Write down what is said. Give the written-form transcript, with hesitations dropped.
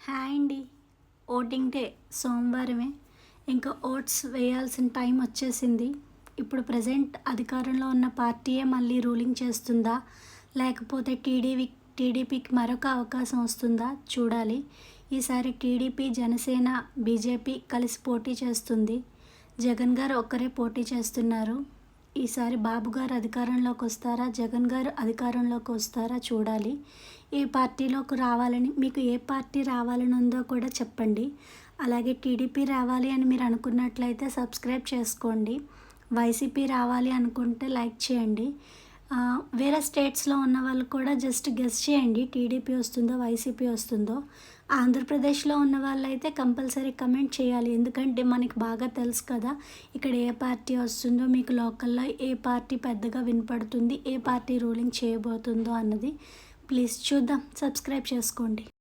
Hi అండి. Voting day సోమవారమే. ఇంకా ఓట్స్ వేయాల్సిన టైం వచ్చేసింది. ఇప్పుడు ప్రజెంట్ అధికారంలో ఉన్న పార్టీయే మళ్ళీ రూలింగ్ చేస్తుందా, లేకపోతే టీడీపీకి మరొక అవకాశం వస్తుందా చూడాలి. ఈసారి టీడీపీ, జనసేన, బీజేపీ కలిసి పోటీ చేస్తుంది. జగన్ గారు ఒక్కరే పోటీ చేస్తున్నారు. ఈసారి బాబు గారు అధికారంలోకి వస్తారా, జగన్ గారు అధికారంలోకి వస్తారా చూడాలి. ఏ పార్టీలోకి రావాలని, మీకు ఏ పార్టీ రావాలని ఉందో కూడా చెప్పండి. అలాగే టీడీపీ రావాలి అని మీరు అనుకున్నట్లయితే సబ్స్క్రైబ్ చేసుకోండి. వైసీపీ రావాలి అనుకుంటే లైక్ చేయండి. వేరే స్టేట్స్లో ఉన్న వాళ్ళు కూడా జస్ట్ గెస్ చేయండి, టీడీపీ వస్తుందో వైసీపీ వస్తుందో. ఆంధ్రప్రదేశ్లో ఉన్న వాళ్ళైతే కంపల్సరీ కమెంట్ చేయాలి, ఎందుకంటే మనకి బాగా తెలుసు కదా ఇక్కడ ఏ పార్టీ వస్తుందో, మీకు లోకల్లో ఏ పార్టీ పెద్దగా వినపడుతుంది, ఏ పార్టీ రూలింగ్ చేయబోతుందో అన్నది. ప్లీజ్ చూద్దాం, సబ్స్క్రైబ్ చేసుకోండి.